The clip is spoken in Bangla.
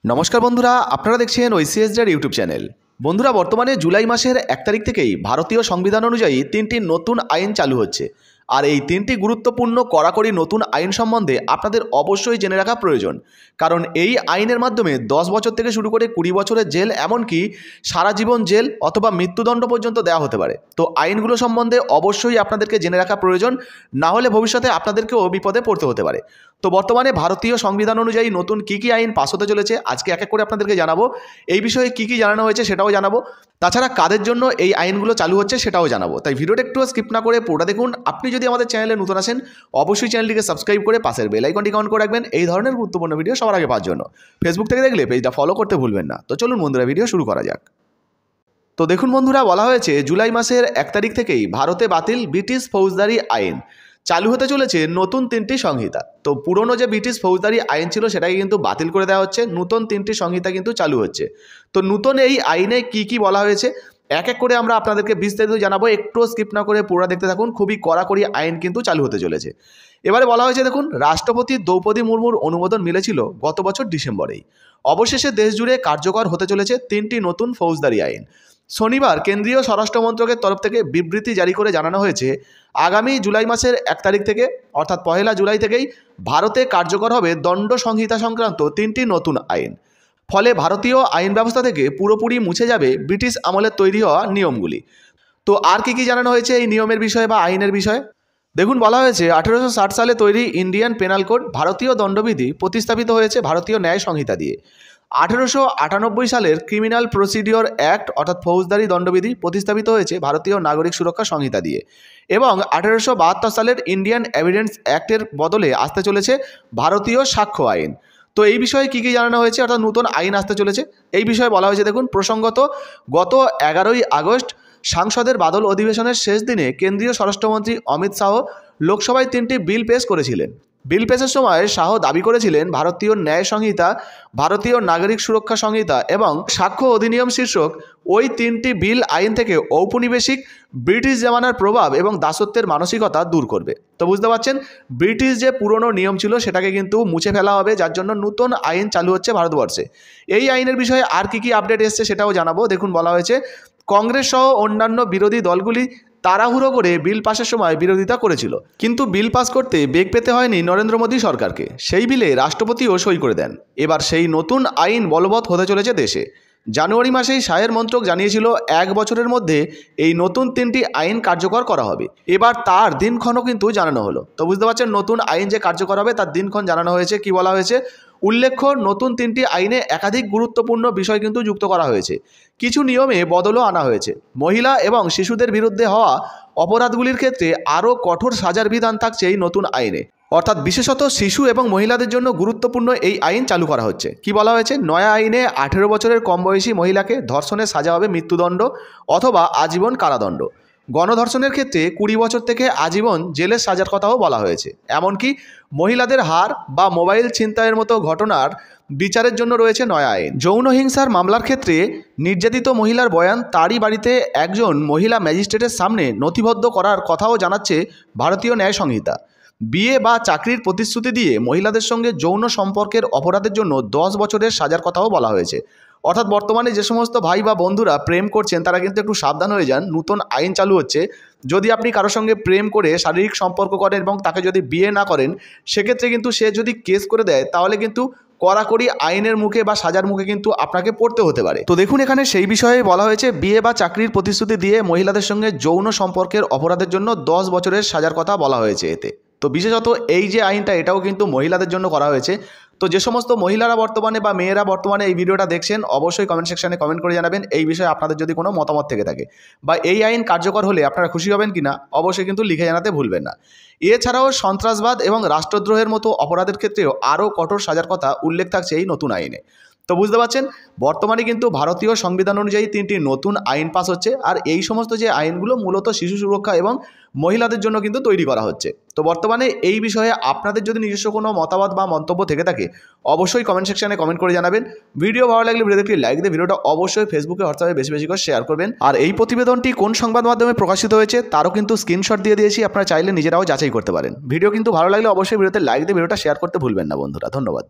নমস্কার বন্ধুরা, আপনারা দেখছেন ঐসিএসডি ইউটিউব চ্যানেল। বন্ধুরা, বর্তমানে জুলাই মাসের 1 তারিখ থেকেই ভারতীয় সংবিধান অনুযায়ী 3টি নতুন আইন চালু হচ্ছে। আর এই 3টি গুরুত্বপূর্ণ কড়াকড়ি নতুন আইন সম্বন্ধে আপনাদের অবশ্যই জেনে রাখা প্রয়োজন, কারণ এই আইনের মাধ্যমে 10 বছর থেকে শুরু করে 20 বছরের জেল, এমনকি সারা জীবন জেল অথবা মৃত্যুদণ্ড পর্যন্ত দেওয়া হতে পারে। তো আইনগুলো সম্বন্ধে অবশ্যই আপনাদেরকে জেনে রাখা প্রয়োজন, না হলে ভবিষ্যতে আপনাদেরকেও বিপদে পড়তে হতে পারে। তো বর্তমানে ভারতীয় সংবিধান অনুযায়ী নতুন কী আইন পাস হতে চলেছে আজকে এক এক করে আপনাদেরকে জানাবো। এই বিষয়ে কী জানানো হয়েছে সেটাও জানাবো, তাছাড়া কাদের জন্য এই আইনগুলো চালু হচ্ছে সেটাও জানাবো। তাই ভিডিওটা একটু স্কিপ না করে পুরোটা দেখুন। আপনি যদি আমাদের চ্যানেলে নতুন আসেন, অবশ্যই চ্যানেলটিকে সাবস্ক্রাইব করে পাশের বেল আইকনটি অন করে রাখবেন এই ধরনের গুরুত্বপূর্ণ ভিডিও সবার আগে পাওয়ার জন্য। ফেসবুক থেকে দেখলে পেজটা ফলো করতে ভুলবেন না। তো চলুন বন্ধুরা, ভিডিও শুরু করা যাক। তো দেখুন বন্ধুরা, বলা হয়েছে জুলাই মাসের 1 তারিখ থেকেই ভারতে বাতিল ব্রিটিশ ফৌজদারি আইন, চালু হতে চলেছে নতুন 3টি সংহিতা। তো পুরনো যে ব্রিটিশ ফৌজদারি আইন ছিল সেটাকে কিন্তু বাতিল করে দেওয়া হচ্ছে, নতুন 3টি সংহিতা কিন্তু চালু হচ্ছে। তো নতুন এই আইনে কি বলা হয়েছে এক এক করে আমরা আপনাদেরকে বিস্তারিত জানাবো। একটু স্কিপ না করে পুরো দেখতে থাকুন। খুবই কড়াকড়ি আইন কিন্তু চালু হতে চলেছে। এবারে বলা হয়েছে, দেখুন, রাষ্ট্রপতি দ্রৌপদী মুর্মুর অনুমোদন মিলেছিল গত বছর ডিসেম্বরেই। অবশেষে দেশ জুড়ে কার্যকর হতে চলেছে 3টি নতুন ফৌজদারি আইন। শনিবার কেন্দ্রীয় স্বরাষ্ট্র মন্ত্রকের তরফ থেকে বিবৃতি জারি করে জানানো হয়েছে, আগামী জুলাই মাসের 1 তারিখ থেকে অর্থাৎ 1 জুলাই থেকেই ভারতে কার্যকর হবে দণ্ড সংহিতা সংক্রান্ত 3টি নতুন আইন। ফলে ভারতীয় আইন ব্যবস্থা থেকে পুরোপুরি মুছে যাবে ব্রিটিশ আমলের তৈরি হওয়া নিয়মগুলি। তো আর কি জানানো হয়েছে এই নিয়মের বিষয়ে বা আইনের বিষয়ে দেখুন। বলা হয়েছে 1860 সালে তৈরি ইন্ডিয়ান পেনাল কোড, ভারতীয় দণ্ডবিধি, প্রতিস্থাপিত হয়েছে ভারতীয় ন্যায় সংহিতা দিয়ে। 1898 সালের ক্রিমিনাল প্রসিডিওর অ্যাক্ট অর্থাৎ ফৌজদারি দণ্ডবিধি প্রতিস্থাপিত হয়েছে ভারতীয় নাগরিক সুরক্ষা সংহিতা দিয়ে। এবং 1872 সালের ইন্ডিয়ান এভিডেন্স অ্যাক্টের বদলে আসতে চলেছে ভারতীয় সাক্ষ্য আইন। তো এই বিষয়ে কী জানানো হয়েছে, অর্থাৎ নতুন আইন আসতে চলেছে এই বিষয়ে বলা হয়েছে। দেখুন, প্রসঙ্গত গত 11ই আগস্ট সংসদের বাদল অধিবেশনের শেষ দিনে কেন্দ্রীয় স্বরাষ্ট্রমন্ত্রী অমিত শাহ লোকসভায় 3টি বিল পেশ করেছিলেন। বিল পেশের সময় শাহ দাবি করেছিলেন ভারতীয় ন্যায় সংহিতা, ভারতীয় নাগরিক সুরক্ষা সংহিতা এবং সাক্ষ্য অধিনিয়ম শীর্ষক ওই 3টি বিল আইন থেকে ঔপনিবেশিক ব্রিটিশ জামানার প্রভাব এবং দাসত্বের মানসিকতা দূর করবে। তো বুঝতে পারছেন, ব্রিটিশ যে পুরনো নিয়ম ছিল সেটাকে কিন্তু মুছে ফেলা হবে, যার জন্য নতুন আইন চালু হচ্ছে ভারতবর্ষে। এই আইনের বিষয়ে আর কি আপডেট এসছে সেটাও জানাবো। দেখুন, বলা হয়েছে কংগ্রেস সহ অন্যান্য বিরোধী দলগুলি তাড়াহুড়ো করে বিল পাসের সময় বিরোধিতা করেছিল, কিন্তু বিল পাস করতে বেগ পেতে হয়নি নরেন্দ্র মোদী সরকারকে। সেই বিলে রাষ্ট্রপতিও সই করে দেন। এবার সেই নতুন আইন বলবৎ হতে চলেছে দেশে। জানুয়ারি মাসেই সায়ের মন্ত্রক জানিয়েছিল 1 বছরের মধ্যে এই নতুন 3টি আইন কার্যকর করা হবে। এবার তার দিনক্ষণও কিন্তু জানানো হলো। তো বুঝতে পারছেন, নতুন আইন যে কার্যকর হবে তার দিনক্ষণ জানানো হয়েছে। কি বলা হয়েছে, উল্লেখ্য নতুন 3টি আইনে একাধিক গুরুত্বপূর্ণ বিষয় কিন্তু যুক্ত করা হয়েছে। কিছু নিয়মে বদলও আনা হয়েছে। মহিলা এবং শিশুদের বিরুদ্ধে হওয়া অপরাধগুলির ক্ষেত্রে আরও কঠোর সাজার বিধান থাকছে এই নতুন আইনে, অর্থাৎ বিশেষত শিশু এবং মহিলাদের জন্য গুরুত্বপূর্ণ এই আইন চালু করা হচ্ছে। কি বলা হয়েছে, নয়া আইনে 18 বছরের কম বয়সী মহিলাকে ধর্ষণের সাজা হবে মৃত্যুদণ্ড অথবা আজীবন কারাদণ্ড। গণধর্ষণের ক্ষেত্রে 20 বছর থেকে আজীবন জেলের সাজার কথাও বলা হয়েছে। এমনকি মহিলাদের হার বা মোবাইল ছিনতাইয়ের মতো ঘটনার বিচারের জন্য রয়েছে নয়া আইন। যৌন হিংসার মামলার ক্ষেত্রে নির্যাতিত মহিলার বয়ান তারই বাড়িতে একজন মহিলা ম্যাজিস্ট্রেটের সামনে নথিবদ্ধ করার কথাও জানাচ্ছে ভারতীয় ন্যায় সংহিতা। বিয়ে বা চাকরির প্রতিশ্রুতি দিয়ে মহিলাদের সঙ্গে যৌন সম্পর্কের অপরাধের জন্য 10 বছরের সাজার কথাও বলা হয়েছে। অর্থাৎ বর্তমানে যে সমস্ত ভাই বা বন্ধুরা প্রেম করছেন তারা কিন্তু একটু সাবধান হয়ে যান। নতুন আইন চালু হচ্ছে। যদি আপনি কারোর সঙ্গে প্রেম করে শারীরিক সম্পর্ক করেন এবং তাকে যদি বিয়ে না করেন, সেক্ষেত্রে কিন্তু সে যদি কেস করে দেয় তাহলে কিন্তু কড়াকড়ি আইনের মুখে বা সাজার মুখে কিন্তু আপনাকে পড়তে হতে পারে। তো দেখুন, এখানে সেই বিষয়ে বলা হয়েছে বিয়ে বা চাকরির প্রতিশ্রুতি দিয়ে মহিলাদের সঙ্গে যৌন সম্পর্কের অপরাধের জন্য 10 বছরের সাজার কথা বলা হয়েছে এতে। তো বিশেষত এই যে আইনটা এটাও কিন্তু মহিলাদের জন্য করা হয়েছে। তো যে সমস্ত মহিলারা বর্তমানে বা মেয়েরা বর্তমানে এই ভিডিওটা দেখছেন, অবশ্যই কমেন্ট সেকশনে কমেন্ট করে জানাবেন এই বিষয়ে আপনাদের যদি কোনো মতামত থেকে থাকে, বা এই আইন কার্যকর হলে আপনারা খুশি হবেন কিনা অবশ্যই কিন্তু লিখে জানাতে ভুলবেন না। এছাড়াও সন্ত্রাসবাদ এবং রাষ্ট্রদ্রোহের মতো অপরাধের ক্ষেত্রেও আরও কঠোর সাজার কথা উল্লেখ থাকছে এই নতুন আইনে। তো বুঝতে পারছেন, বর্তমানে কিন্তু ভারতীয় সংবিধান অনুযায়ী 3টি নতুন আইন পাস হচ্ছে। আর এই সমস্ত যে আইনগুলো মূলত শিশু সুরক্ষা এবং মহিলাদের জন্য কিন্তু তৈরি করা হচ্ছে। তো বর্তমানে এই বিষয়ে আপনাদের যদি নিজস্ব কোনো মতামত বা মন্তব্য থেকে থাকে অবশ্যই কমেন্ট সেকশনে কমেন্ট করে জানাবেন। ভিডিও ভালো লাগলে ভিডিওতে লাইক দিয়ে ভিডিওটা অবশ্যই ফেসবুকে হোয়াটসঅ্যাপে বেশি বেশি করে শেয়ার করবেন। আর এই প্রতিবেদনটি কোন সংবাদ মাধ্যমে প্রকাশিত হয়েছে তারও কিন্তু স্ক্রিনশট দিয়ে দিয়েছি, আপনারা চাইলে নিজেরাও যাচাই করতে পারেন। ভিডিও কিন্তু ভালো লাগলে অবশ্যই ভিডিওতে লাইক দিয়ে ভিডিওটা শেয়ার করতে ভুলবেন না বন্ধুরা। ধন্যবাদ।